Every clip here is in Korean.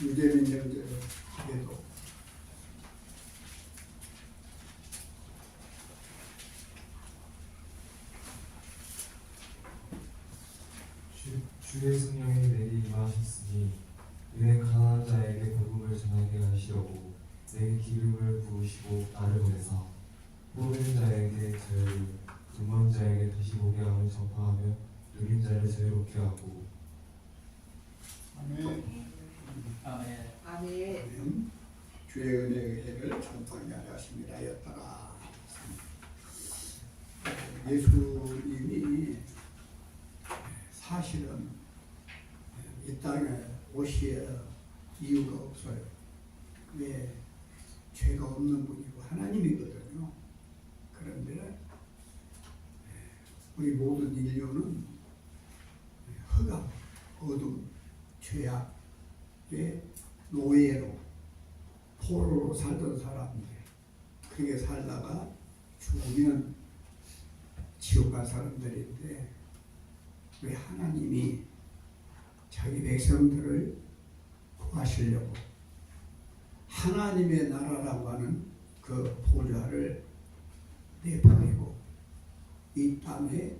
유대민 형제를 기도. 주의 성령이 내게 임하셨으니 이에 가난한 자에게 복음을 전하게 하시려고 내게 기름을 부으시고 나를 보내사 모든 자에게 자유를 눈먼 자에게 다시 보게 함을 전파하며 누린 자를 자유롭게 하고. 아멘. 아멘. 아멘. 주의 은혜를 전파하게 하십니다. 였더라. 예수님이 사실은 이 땅에 오실 이유가 없어요. 왜? 죄가 없는 분이고 하나님이거든요. 그런데 우리 모든 인류는 흑암, 어둠, 죄악의 노예로 포로로 살던 사람인데 그렇게 살다가 죽으면 지옥 갈 사람들인데 왜 하나님이 자기 백성들을 구하시려고 하나님의 나라라고 하는 그 보좌를 내보내고 이 땅에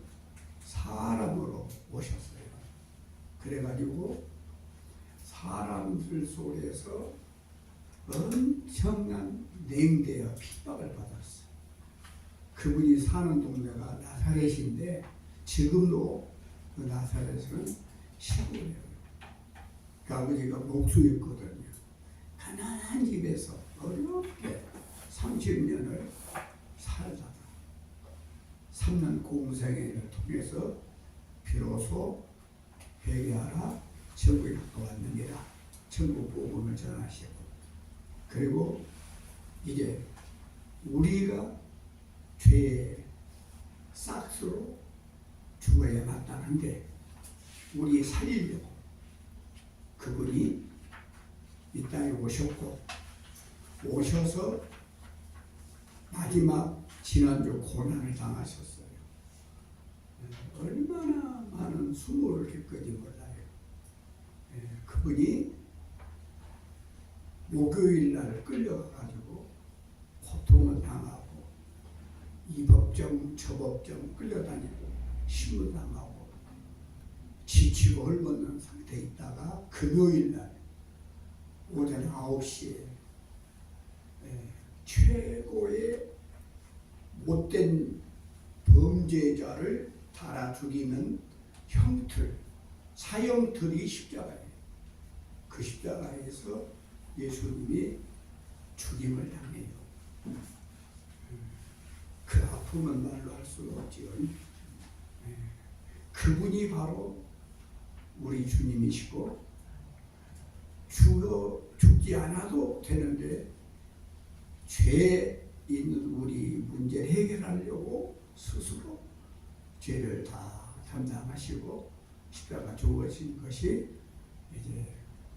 사람으로 오셨어요. 그래가지고 사람들 속에서 엄청난 냉대와 핍박을 받았어요. 그분이 사는 동네가 나사렛인데 지금도 그 나사렛은 시골이에요. 그 아버지가 목수였거든요. 가난한 집에서 어렵게 30년을 살다가 3년 공생애를 통해서 비로소 회개하라 천국에 가까웠느니라 천국 복음을 전하시고 그리고 이제 우리가 죄의 싹스로 죽어야 마땅한데 우리 살리려고 그분이 이 땅에 오셨고 오셔서 마지막 지난주 고난을 당하셨어요. 얼마나 많은 수모를 겪은지 몰라요. 그분이 목요일 날 끌려가가지고 고통을 당하고 이 법정 저 법정 끌려다니고 신문당하고 지치고 헐벗는 상태에 있다가 금요일 날 오전 9시에 최고의 못된 범죄자를 달아 죽이는 형틀, 사형틀이 십자가예요. 그 십자가에서 예수님이 죽임을 당해요. 그 아픔은 말로 할 수가 없지요. 그분이 바로 우리 주님이시고 죽지 않아도 되는데 죄 있는 우리 문제를 해결하려고 스스로 죄를 다 담당하시고 십자가 죽으신 것이 이제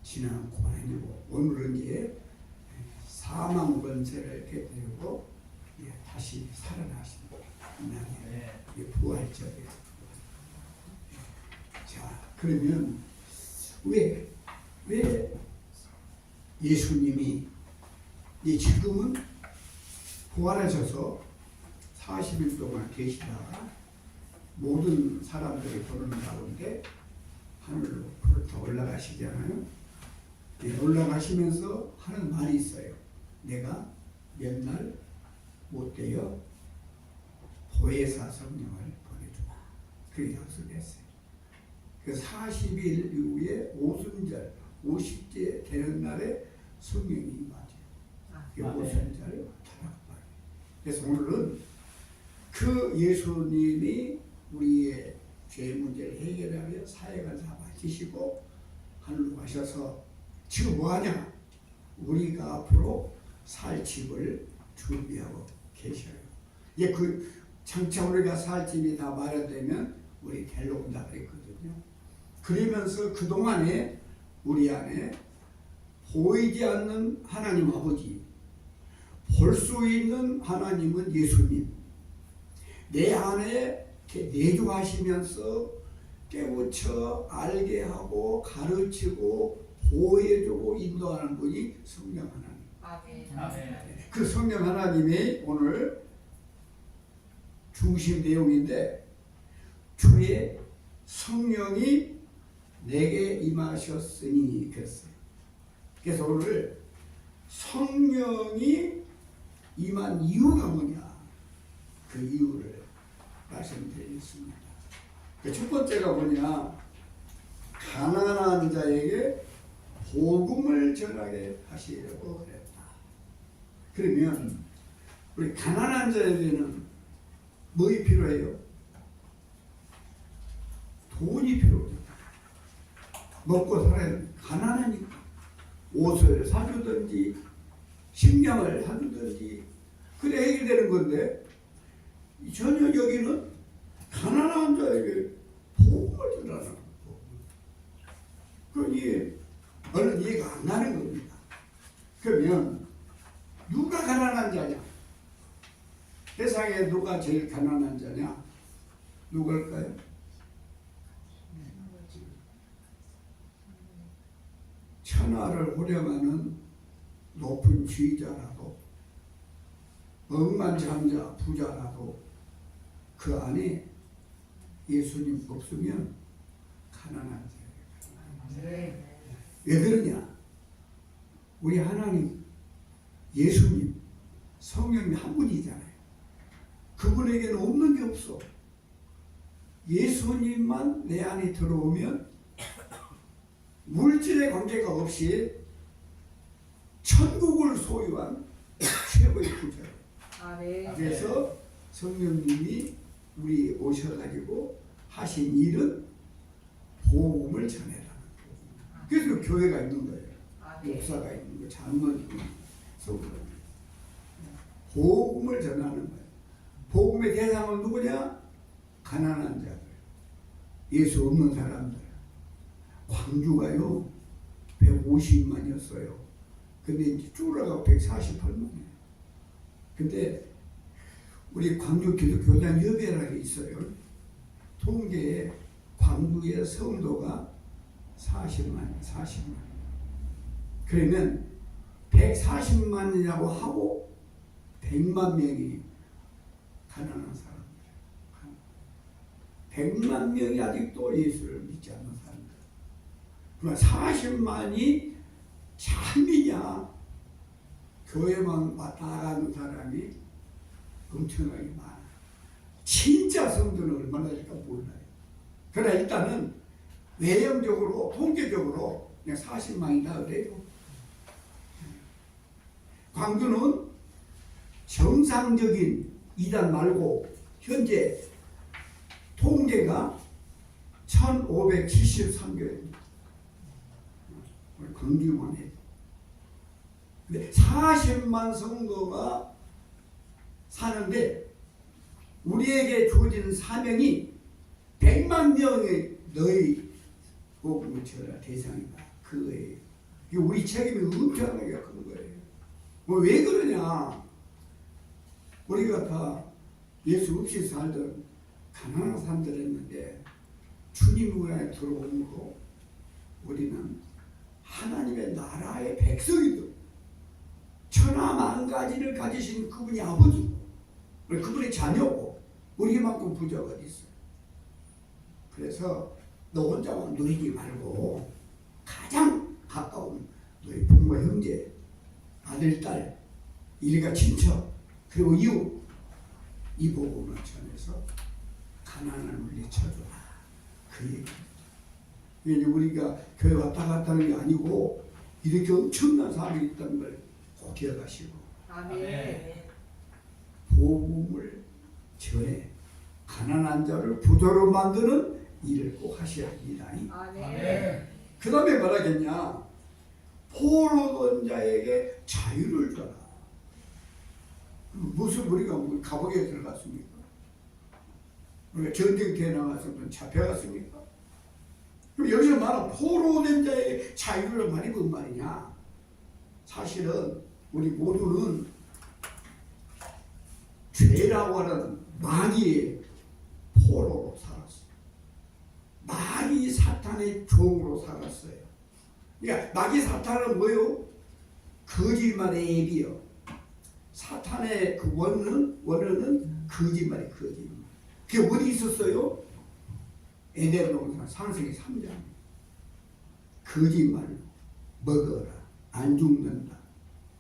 지난 고난이고 오늘은 이제 사망 권세를 깨뜨리고 다시 살아나신 하나님의 부활절이에요. 자, 그러면 왜 예수님이 지금은 부활하셔서 40일 동안 계시다가 모든 사람들이 보는 가운데 하늘로 더 올라가시잖아요. 올라가시면서 하는 말이 있어요. 내가 몇 날 못되어 보혜사 성령을 보내주마. 그렇게 약속했어요. 그 40일 이후에 오순절 50째 되는 날에 성령이 임하죠. 오순절 타락발. 그래서 오늘은 그 예수님이 우리의 죄 문제를 해결하며 사역을 다 마치시고 하늘로 가셔서 지금 뭐하냐? 우리가 앞으로 살 집을 준비하고 계셔요. 예, 그 장차 우리가 살 집이 다 마련되면 우리 데려온다 그랬거든요. 그러면서 그동안에 우리 안에 보이지 않는 하나님 아버지, 볼 수 있는 하나님은 예수님, 내 안에 이렇게 내주하시면서 깨우쳐 알게 하고 가르치고 보호해주고 인도하는 분이 성령 하나님. 아멘. 그 성령 하나님이 오늘 중심 내용인데, 주의 성령이 내게 임하셨으니 그랬어요. 그래서 오늘 성령이 임한 이유가 뭐냐, 그 이유를 말씀드리겠습니다. 그 첫 번째가 뭐냐, 가난한 자에게 복음을 전하게 하시려고 그랬다. 그러면 우리 가난한 자에게는 뭐가 필요해요? 돈이 필요합니다. 먹고 살아야 됩니다. 가난하니까 옷을 사주든지 식량을 사주든지 그래 해결되는 건데, 전혀 여기는 가난한 자에게 복음을 전하는 거예요. 그러니 얼른 이해가 안 나는 겁니다. 그러면 누가 가난한 자냐? 세상에 누가 제일 가난한 자냐? 누굴까요? 천하를 호령하는 높은 지위자라도, 억만장자 부자라도 그 안에 예수님 없으면 가난한 자예요. 왜 그러냐? 우리 하나님, 예수님, 성령님 한 분이잖아요. 그분에게는 없는 게 없어. 예수님만 내 안에 들어오면 물질의 관계가 없이 천국을 소유한 최고의 부자예요. 그래서 성령님이 우리 오셔가지고 하신 일은 복음을 전해라는 거예요. 그래서 교회가 있는 거예요. 목사가 있는 거예요. 장로님이 있는 거예요. 복음을 전하는 거예요. 복음의 대상은 누구냐? 가난한 자들, 예수 없는 사람들. 광주가요 150만이었어요. 근데 이제 줄어가고 148만이에요. 근데 우리 광주 기독교단 협회라는 게 있어요. 통계에 광주의 성도가 40만. 그러면 140만이라고 하고 100만 명이 가난한 사람들. 100만 명이 아직도 예수를 믿지 않는 사람들. 그러나 40만이 참이냐? 교회만 왔다 가는 사람이 엄청나게 많아. 진짜 성도는 얼마나 될까 몰라요. 그러나 일단은 외형적으로, 통계적으로 그냥 40만이다 그래요. 광주는 정상적인 이단 말고 현재 통계가 1573교회입니다. 광주만 해도. 근데 40만 성도가 사는데 우리에게 주어진 사명이 100만 명의 너희 복음을 전할 대상이다. 그거예요. 이게 우리 책임이 엄청나게 큰 거예요. 뭐 왜 그러냐? 우리가 다 예수 없이 살던 가난한 사람들이었는데 주님 안에 들어옴으로 우리는 하나님의 나라의 백성이다. 천하 만가지를 가지신 그분이 아버지고 그분의 자녀고 우리만큼 부자가 어디 있어요. 그래서 너 혼자만 누리지 말고 가장 가까운 너희 부모, 형제, 아들, 딸, 일가 친척 그리고 이웃 이 복음을 전해서 가난을 물리쳐줘라. 그 얘기입니다. 이제 우리가 교회 왔다 갔다 하는 게 아니고 이렇게 엄청난 사람이 있다는 걸 꼭 기억하시고 아멘. 복음을 전해 가난한 자를 부자로 만드는 일을 꼭 하셔야 합니다. 아멘. 그 다음에 뭐라겠냐? 포로된 자에게 자유를 줘라. 무슨 우리가 감옥에 들어갔습니까? 우리가 전쟁터에 나가서 잡혀갔습니까? 그럼 여기서 말하는 포로된 자의 자유를 말이 뭔 말이냐? 사실은 우리 모두는 죄라고 하는 마귀의 포로로 살았어요. 마귀 사탄의 종으로 살았어요. 그러니까 마귀 사탄은 뭐요? 거짓말의 앱이요. 사탄의 그 원어는 거짓말이 거짓말. 그게 어디 있었어요? 에덴 동산 창세기 3장. 거짓말 먹어라. 안 죽는다.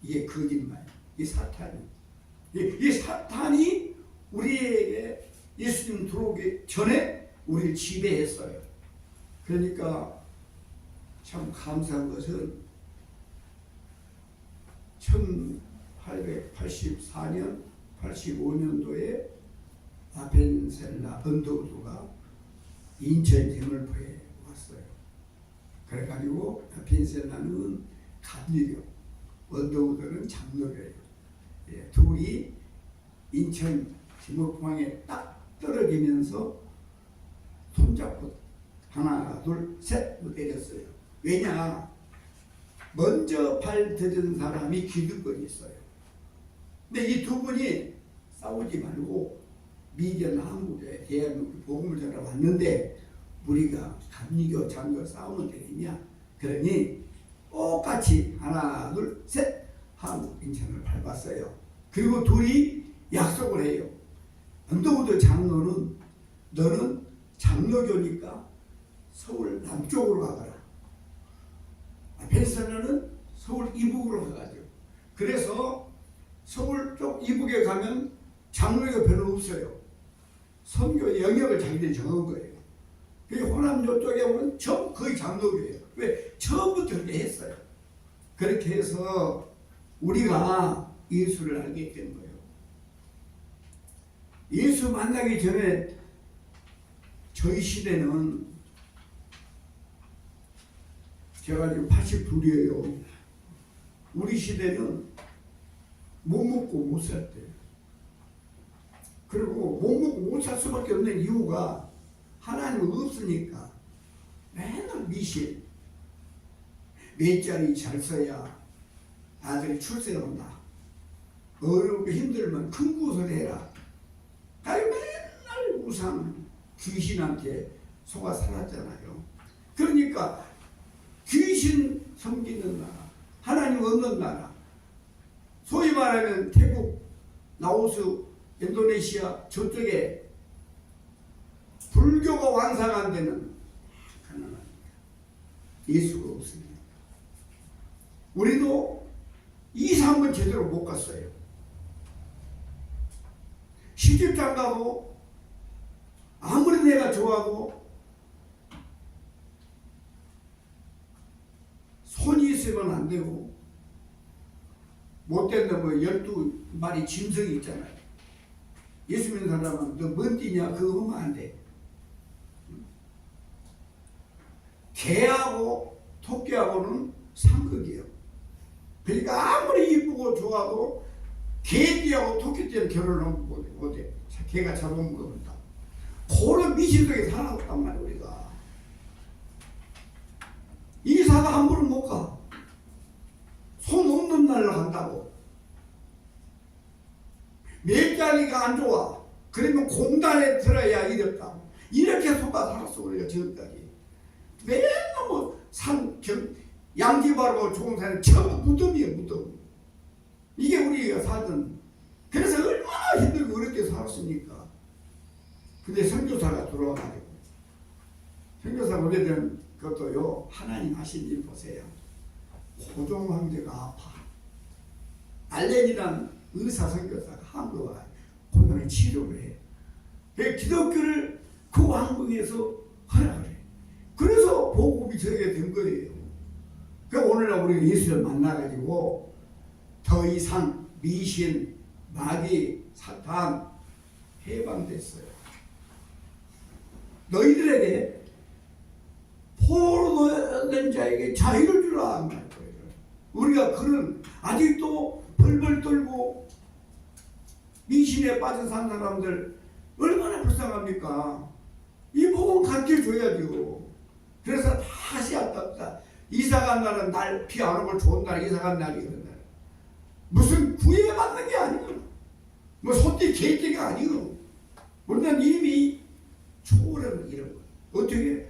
이게 거짓말. 이게 사탄이. 이 사탄이 우리에게 예수님 들어오기 전에 우리를 지배했어요. 그러니까 참 감사한 것은 1884년, 85년도에 아펜셀라 언더우드가 인천 대물포에 왔어요. 그래가지고 아펜셀라는 감리교, 언더우드는 장로교예요. 예, 둘이 인천 지목공항에 딱 떨어지면서 손잡고 하나 둘 셋 내렸어요. 왜냐? 먼저 발 들은 사람이 기득권이 있어요. 근데 이 두 분이 싸우지 말고 미디어나 한국에 대한민국 복음을 전하러 왔는데 우리가 감리교 장교 싸우면 되겠냐? 그러니 똑같이 하나 둘 셋 하고 인천을 밟았어요. 그리고 둘이 약속을 해요. 언더우드 장로는 너는 장로교니까 서울 남쪽으로 가거라. 펜셀러는 서울 이북으로 가가지고. 그래서 서울 쪽 이북에 가면 장로교가 별로 없어요. 선교 영역을 자기들이 정한 거예요. 그리고 호남 쪽에 오면 거의 장로교예요. 왜? 처음부터 그렇게 했어요. 그렇게 해서 우리가 예수를 알게 된 거예요. 예수 만나기 전에 저희 시대는 제가 지금 82이에요. 우리 시대는 못 먹고 못 살대요. 그리고 못 먹고 못 살 수밖에 없는 이유가 하나님은 없으니까 맨날 미신. 몇 자리 잘 써야 아들이 출세한다. 어렵고 힘들면 큰 곳을 해라. 아니 맨날 우상 귀신한테 속아 살았잖아요. 그러니까 귀신 섬기는 나라, 하나님 없는 나라, 소위 말하면 태국, 라오스, 인도네시아 저쪽에 불교가 완성한 데는 가난합니다. 예수가 없습니다. 우리도 이사 한번 제대로 못 갔어요. 시집장 가도 아무리 내가 좋아도 손이 있으면 안 되고 못된다 뭐 12마리 짐승이 있잖아요. 예수 믿는 사람은 너 뭔 띠냐 그거 하면 안 돼. 개하고 토끼하고는 상극이에요. 그러니까 아무리 이쁘고 좋아도 개띠하고 토끼띠는 결혼하면 못해. 개가 잡아먹는 겁니다. 그런 미신 속에 살아왔단 말이에요. 우리가 이사가 함부로 못 가. 손 없는 날로 간다고. 몇 자리가 안 좋아. 그러면 공단에 들어야 이랬다. 이렇게 속아 살았어 우리가 지금까지. 맨날 뭐 양지바르고 좋은 산에 전부 무덤이에요. 무덤. 이게 우리가 살던. 그래서 얼마나 힘들고 어렵게 살았습니까. 근데 선교사가 들어와가지고 선교사가 오게 된 그것도요 하나님 하신 일 보세요. 고종 황제가 아파. 알렌이란 의사 선교사가 한국에 와요. 고종이 치료를 해. 그 기독교를 그 왕궁에서 하라 그래. 그래서 복음이 저에게 된 거예요. 그 오늘날 우리가 예수를 만나가지고 더 이상 미신, 마귀, 사탄 해방됐어요. 너희들에게 포로된 자에게 자유를 주라 한 거예요. 우리가 그런 아직도 벌벌 떨고 미신에 빠져 산 사람들 얼마나 불쌍합니까? 이 복음 가르쳐줘야죠. 그래서 다시 왔다 이사간 날은 날 비 안 오고 좋은 날 이사간 날이거든. 무슨 구애받는 게 아니고 뭐 소띠 개띠가 아니고 우리는 이미 초월하는 이런 거. 어떻게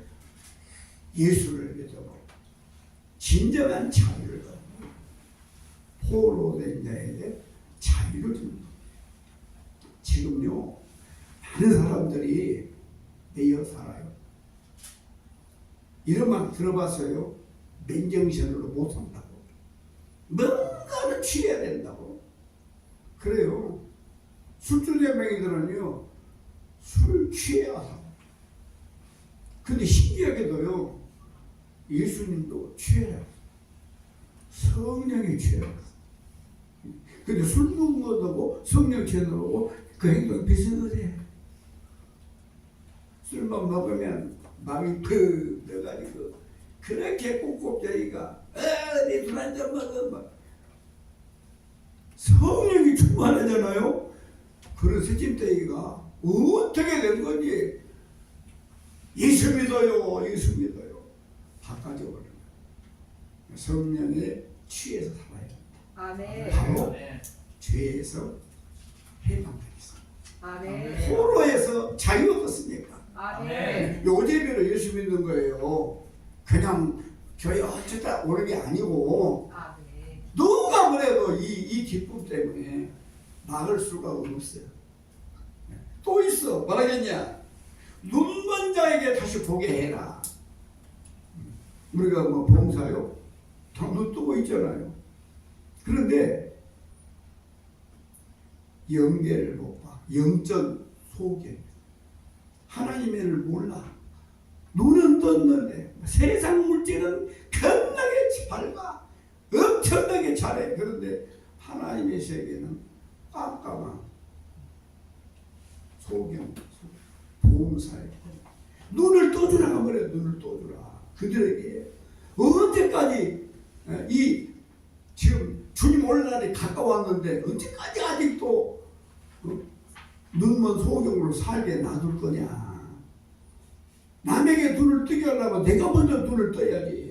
예수를 믿어 진정한 자유를 얻는 거예요. 포로된 자에게 자유를 주는 거예요. 지금요 많은 사람들이 매여 살아요. 이런 말 들어봤어요. 맨정신으로 못 산다고. 뭔가를 취해야 된다고. 그래요. 술주정뱅이들은요 술 취해야 살아요. 근데 신기하게도요 예수님도 취해요. 성령이 취해요. 근데 술 먹은 것하고 성령 취하는 거고 그 행동이 비슷해. 술만 먹으면 마음이 푹 넣어가지고 그렇게 꼭꼭저기가 내 술 한잔 먹어 막 성령이 충만하잖아요. 그런 새침대기가 어떻게 된 건지 예수 믿어요 예수 믿어요 바꿔져 버려요. 성령에 취해서 살아야 됩니다. 아멘. 바로 아멘. 죄에서 해방되겠습니다. 아멘. 포로에서 자유 얻었으니까. 아멘. 요재비로 예수 믿는 거예요. 그냥 교회 어쩌다 오는 게 아니고 아멘. 누가 그래도 이 기쁨 때문에 막을 수가 없어요. 또 있어. 뭐라겠냐? 눈먼 자에게 다시 보게 해라. 우리가 뭐 봉사요? 다 눈 뜨고 있잖아요. 그런데 영계를 못 봐. 영적 소견. 하나님의 를 몰라. 눈은 떴는데 세상 물질은 겁나게 밝아. 엄청나게 잘해. 그런데 하나님의 세계는 깜깜한 소경, 봉사에 눈을 떠주라 그래. 눈을 떠주라. 그들에게 언제까지 이 지금 주님 오늘날이 가까웠는데 언제까지 아직도 눈먼 소경으로 살게 놔둘 거냐. 남에게 눈을 뜨게 하려면 내가 먼저 눈을 떠야지.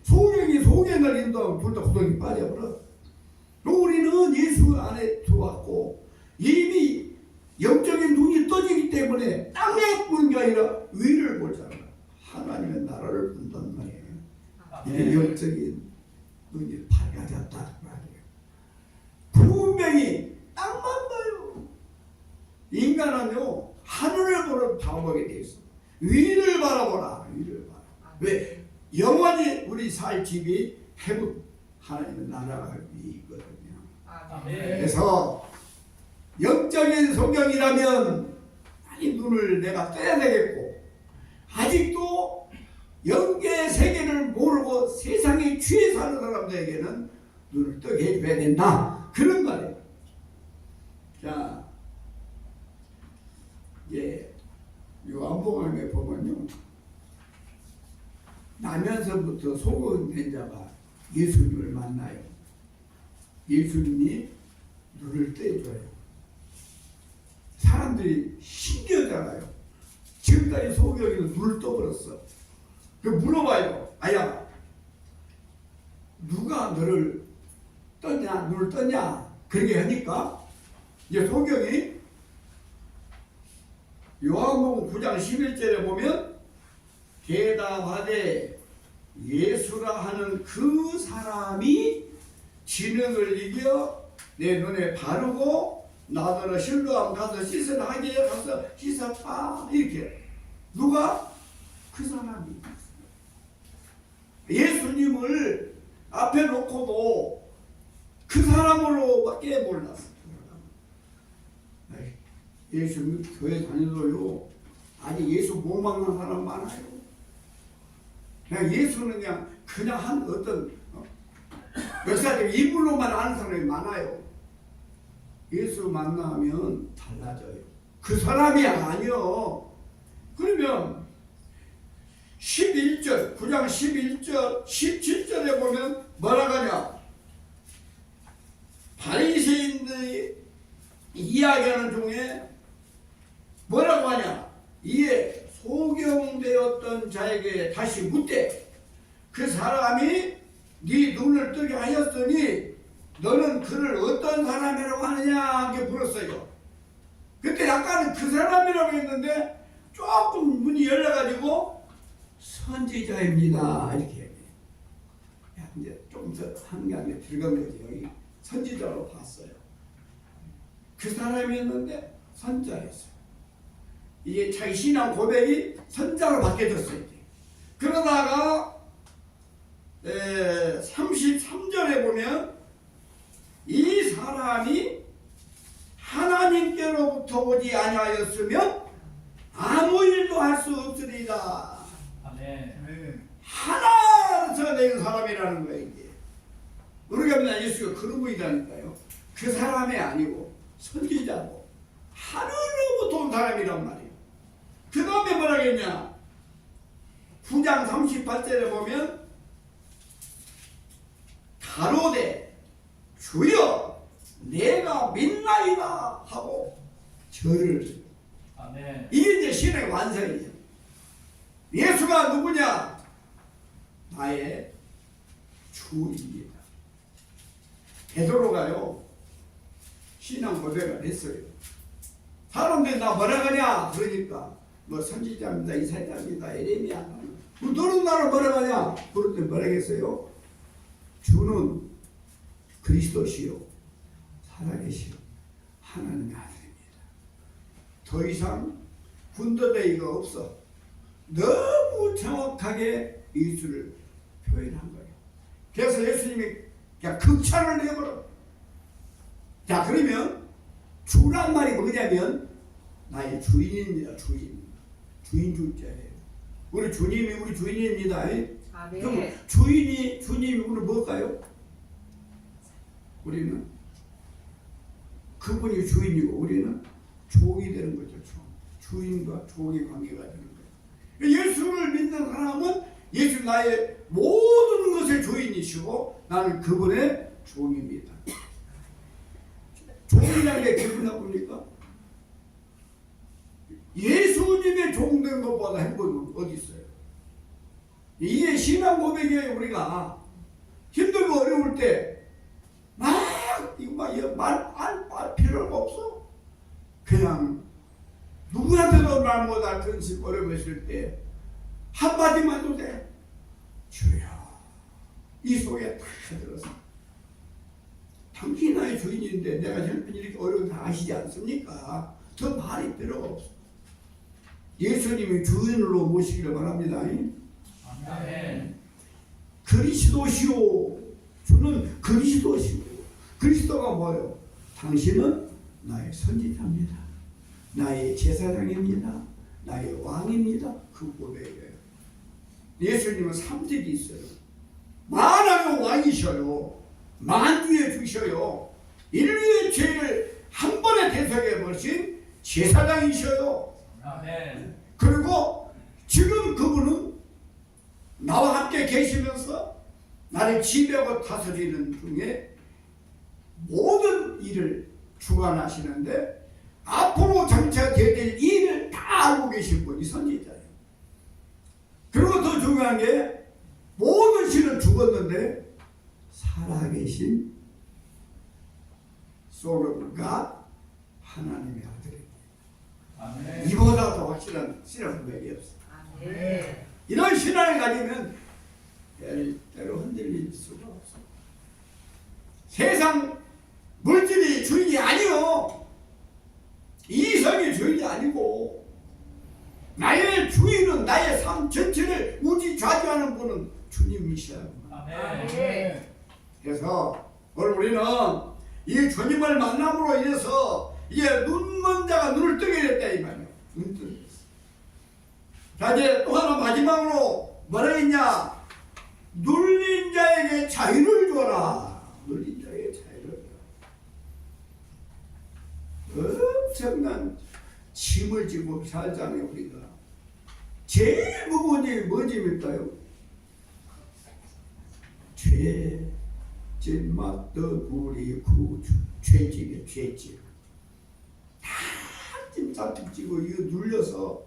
소경이 소경을 인도하면 둘 다 구덩이 빠져버려. 우리는 예수 안에 들어왔고 이미 영적인 눈이 떠지기 때문에 땅에 보는 게 아니라 위를 보잖아. 하나님의 나라를 본단 말이에요. 이게 영적인 눈이 밝아졌다 말이에요. 분명히 땅만 봐요. 인간은요 하늘을 보는 방법이 돼 있어. 위를 바라보라. 위를 바라. 왜? 영원히 우리 살 집이 해분 하나님의 나라가 위에 있거든요. 그래서 영적인 성경이라면 많이 눈을 내가 떠야 되겠고 아직도 영계 세계를 모르고 세상에 취해 사는 사람들에게는 눈을 뜨게 해줘야 된다. 그런 말이에요. 자, 이제 요한복음에 보면요. 나면서부터 소금된 자가 예수님을 만나요. 예수님이 눈을 떼줘요. 사람들이 신기하잖아요. 지금까지 소경이는 눈을 떠버렸어. 그 물어봐요. 아야, 누가 너를 떴냐? 눈을 떴냐? 그렇게 하니까 이제 소경이 요한복음 9장 11절에 보면 대답하되 예수라 하는 그 사람이 진흙을 이겨 내 눈에 바르고 나더러 실로암 가서 씻으라 하기에 가서 씻었다. 이렇게 누가? 그 사람이 예수님을 앞에 놓고도 그 사람으로밖에 몰랐어요. 예수님 교회 다니도요 아직 예수 못 만난 사람 많아요. 그냥 예수는 그냥 한 어떤 역사적 인물로만 아는 사람이 많아요. 예수 만나면 달라져요. 그 사람이 아니요. 그러면 11절 9장 11절 17절에 보면 뭐라고 하냐. 바리새인들이 이야기하는 중에 뭐라고 하냐. 이에 소경되었던 자에게 다시 묻되 그 사람이 네 눈을 뜨게 하였으니 너는 그를 어떤 사람이라고 하느냐 이렇게 물었어요. 그때 아까는 그 사람이라고 했는데 조금 문이 열려가지고 선지자입니다 이렇게. 조금 더 한 게 안에 들어간 거지. 여기 선지자로 봤어요. 그 사람이었는데 선자였어요. 이게 자기 신앙 고백이 선자로 바뀌어졌어요. 그러다가 33절에 보면 이 사람이 하나님께로부터 오지 아니하였으면 아무 일도 할 수 없으리라. 아멘. 하나에서 낸 사람이라는 거예요. 이게 우리가 맨날 예수가 그런 분이라니까요. 그 사람이 아니고 선지자고 하늘로부터 온 사람이란 말이에요. 그 다음에 뭐라 했냐, 9장 38절에 보면 가로되 주여 내가 믿나이다 하고 절을 해요. 아멘. 이게 이제 신의 완성이에요. 예수가 누구냐? 나의 주입니다. 베드로가요 신앙 고백을 했어요. 사람들이 나 뭐라 그러냐 그러니까 뭐 선지자입니다, 이사야입니다, 예레미야. 너는 나를 뭐라 하냐? 그럴 때 뭐라 했어요? 주는 그리스도시요 살아계시오 하나님의 아들입니다. 더 이상 군더더기가 없어. 너무 정확하게 예수를 표현한 거예요. 그래서 예수님이 그냥 극찬을 내버려. 자, 그러면 주란 말이 뭐냐면 나의 주인입니다. 주인 줄자예요. 우리 주님이 우리 주인입니다. 그럼 아멘. 주님이 우리 뭘까요? 우리는 그분이 주인이고 우리는 종이 되는 거죠. 주인과 종의 관계가 되는 거예요. 예수를 믿는 사람은 예수 나의 모든 것의 주인이시고 나는 그분의 종입니다. 종이라는 게 기분 나쁩니까? 예수님의 종 된 것보다 행복은 어디 있어요? 이게 신앙 고백이에요. 우리가 힘들고 어려울 때 막 말 필요가 없어. 그냥 누구한테도 말 못할 근심 어려웠을 때 한마디만 해도 돼. 주여 이 속에 다 들어서 당신이 나의 주인인데 내가 형편 이렇게 어려운 거 아시지 않습니까? 더 말이 필요가 없어. 예수님이 주인으로 모시기를 바랍니다. 아멘. 그리스도시오. 주는 그리스도시오. 그리스도가 뭐예요? 당신은 나의 선지자입니다. 나의 제사장입니다. 나의 왕입니다. 그 고백이에요. 예수님은 3직이 있어요. 만왕의 왕이셔요. 만주의 주셔요. 인류의 죄를 한 번에 대속해 버리신 제사장이셔요. 아멘. 그리고 지금 그분은 나와 함께 계시면서 나를 지배하고 다스리는 중에 모든 일을 주관하시는데 앞으로 장차 될 일을 다 알고 계신 분이 선지자예요. 그리고 더 중요한 게 모든 신은 죽었는데 살아계신 소로가 하나님의 아들입니다. 아멘. 이보다 더 확실한 신앙 고백이 없어. 아멘. 이런 신앙을 가지면 때로 흔들릴 수가 없어. 세상 물질이 주인이 아니요. 이성이 주인이 아니고 나의 주인은 나의 삶 전체를 우지좌지하는 분은 주님이셔요. 아멘. 그래서 오늘 우리는 이 주님을 만남으로 인해서 이제 눈먼 자가 눈을 뜨게 됐다 이 말이에요. 눈 뜨게 됐어. 자, 이제 또 하나 마지막으로 뭐라 했냐? 눌린 자에게 자유를 줘라. 눌린 자에게 자유를 줘라. 엄청난 짐을 지고 살잖아요. 우리가 제일 무거운 일이 뭔 짐일까요? 죄짐맞던 우리 구주. 죄짐이에요. 죄짐. 다 짐 잔뜩 지고 이거 눌려서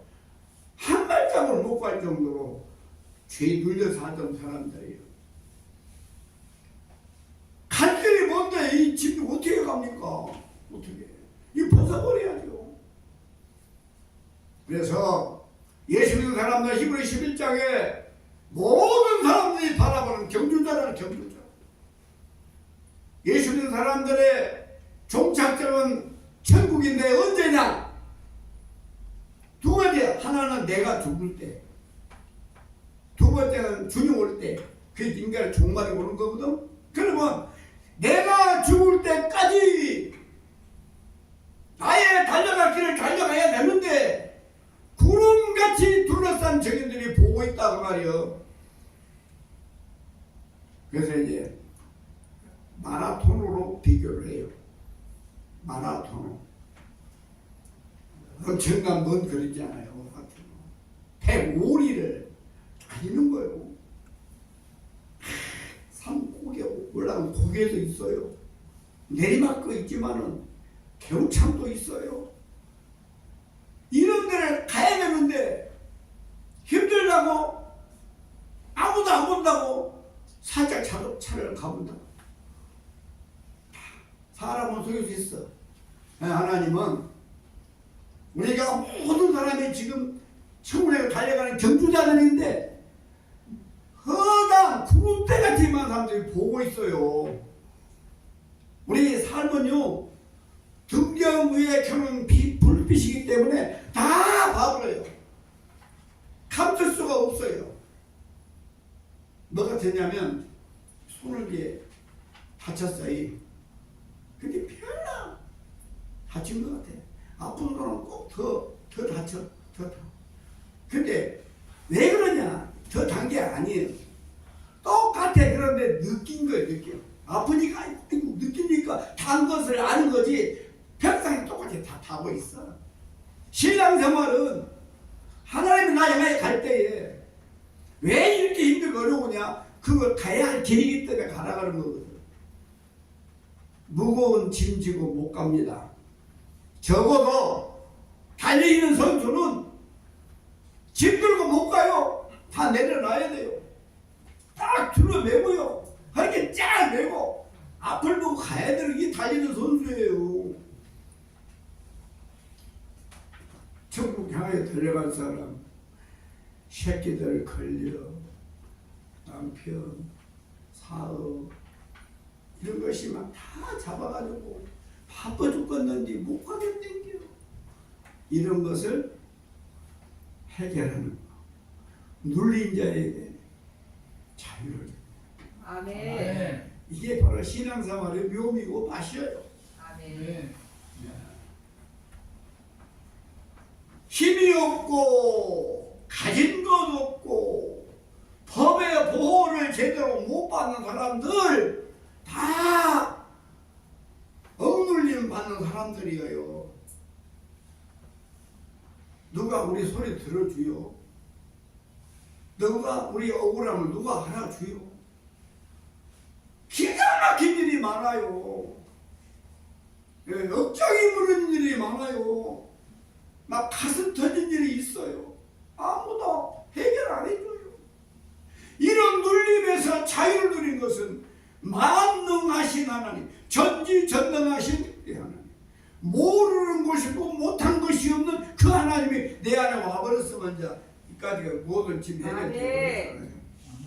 한 발짝을 못 갈 정도로 죄 눌려서 하던 사람들이에요. 갈 길이 뭔데 이 집이 어떻게 갑니까? 어떻게? 이 벗어버려야죠. 그래서 예수 믿는 사람들 히브리 11장에 모든 사람들이 바라보는 경주자라는 경주자. 예수 믿는 사람들의 종착점은 천국인데 언제냐? 두 번째, 하나는 내가 죽을 때, 두 번째는 주님 올 때, 그 인간의 종말이 오는 거거든. 그러면 내가 죽을 때까지 나의 달려갈 길을 달려가야 되는데 구름같이 둘러싼 정인들이 보고 있다고 말이요. 그래서 이제 마라톤으로 비교를 해요. 마라톤. 엄청난 먼 거리지 않아요. 105리를 달리는 거예요. 산 고개 올라가면 고개도 있어요. 내리막도 있지만은 겨우창도 있어요. 이런 데를 가야 되는데 힘들다고 아무도 안 본다고 살짝 차를 가본다. 사람은 속일 수 있어. 하나님은 우리가 모든 사람이 지금 천국에 달려가는 경주자들인데 허당 구름대같이 많은 사람들이 보고 있어요. 우리 삶은요 등경 위에 켜는 불빛이기 때문에 다 봐버려요. 감출 수가 없어요. 뭐가 되냐면 손을 이제 다쳤어요. 근데 별로 다친 것 같아. 아픈 거는 꼭 더 다쳐. 근데 왜 그러냐? 더 단 게 아니에요. 똑같아. 그런데 느낀 거예요. 아프니까 아이고 느끼니까 단 것을 아는 거지. 백상이 똑같이 다 타고 있어. 신앙생활은 하나님이 나 영화에 갈 때에 왜 이렇게 힘들고 어려우냐? 그걸 가야 할 길이기 때문에 가라가는 거거든. 무거운 짐 지고 못 갑니다. 적어도 달리는 선수는 짐 들고 못 가요. 다 내려놔야 돼요. 딱 둘러매고요. 이렇게 쫙 매고 앞을 보고 가야 되는 게 달리는 선수예요. 천국 향해 달려간 사람, 새끼들 걸려, 남편, 사업 이런 것이 막 다 잡아가지고 바빠 죽겠는지 못 가겠는겨. 이런 것을 해결하는 거. 눌린 자에게 자유를. 아멘. 이게 바로 신앙생활의 묘미고 맛이에요. 아멘. 힘이 없고 가진 것 없고 법의 보호를 제대로 못 받는 사람들 다 억눌림 받는 사람들이에요. 누가 우리 소리 들어주요? 누가 우리 억울함을 누가 알아주요? 기가 막힌 일이 많아요. 억장이 무른 일이 많아요. 막 가슴 터진 일이 있어요. 아무도 해결 안 해줘요. 이런 눌림에서 자유를 누린 것은 만능하신 하나님, 전지전능하신 하나님, 모르는 것이 있고 못한 것이 없는 그 하나님이 내 안에 와버렸으면 이제 이까지가 모든 짐 해결되어버렸잖아요.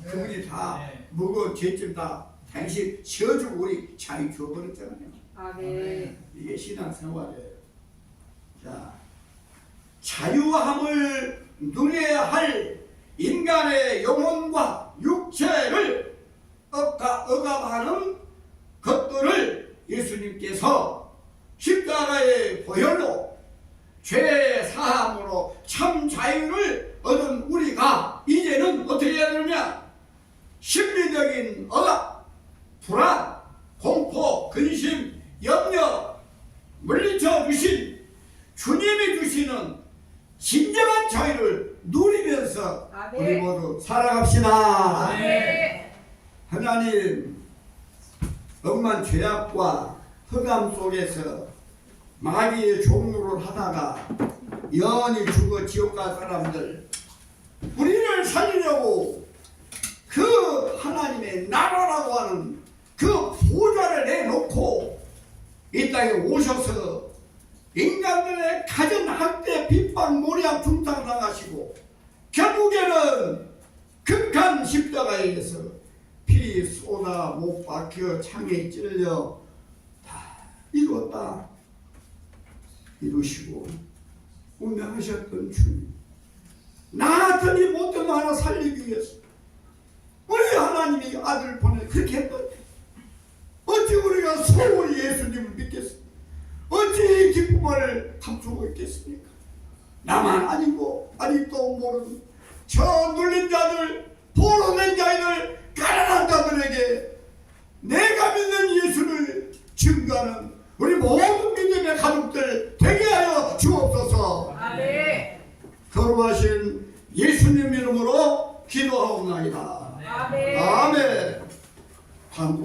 그분이 다 무거운 죄점 다 당신 지어주고 우리 자유 줘버렸잖아요. 아멘. 이게 신앙생활이에요. 자, 자유함을 누려야 할 인간의 영혼과 육체를 억압하는 것들을 예수님께서 십자가의 보혈로 죄 사함으로 참 자유를 얻은 우리가 이제는 어떻게 해야 되느냐? 심리적인 억압, 불안, 공포, 근심, 염려 물리쳐 주신 주님이 주시는 진정한 자유를 누리면서 아멘. 우리 모두 살아갑시다. 아멘. 하나님, 억만 죄악과 흑암 속에서 마귀의 종로를 하다가 영원히 죽어 지옥 갈 사람들, 우리를 살리려고 그 하나님의 나라라고 하는 그 보좌를 내놓고 이 땅에 오셔서 인간들의 가진 학대, 핍박, 모략, 중상당하시고 결국에는 극한 십자가에서 피 쏟아 그러나 못 박혀 창에 찔려 다 이루었다. 이루시고 운명하셨던 주님, 나 같은 이 못된 거 하나 살리기 위해서 우리 하나님이 아들을 보내 그렇게 했던데 어찌 우리가 소홀히 예수님을 믿겠습니까? 어찌 이 기쁨을 감추고 있겠습니까? 나만 아니고 아직도 모르는 저 눌린 자들, 포로된 자들, 가난한 자들에게 내가 믿는 예수를 증거하는 우리 모든 믿음의 가족들 되게 하여 주옵소서. 아멘. 거룩하신 예수님 이름으로 기도하옵나이다. 아멘. 아멘. 반복.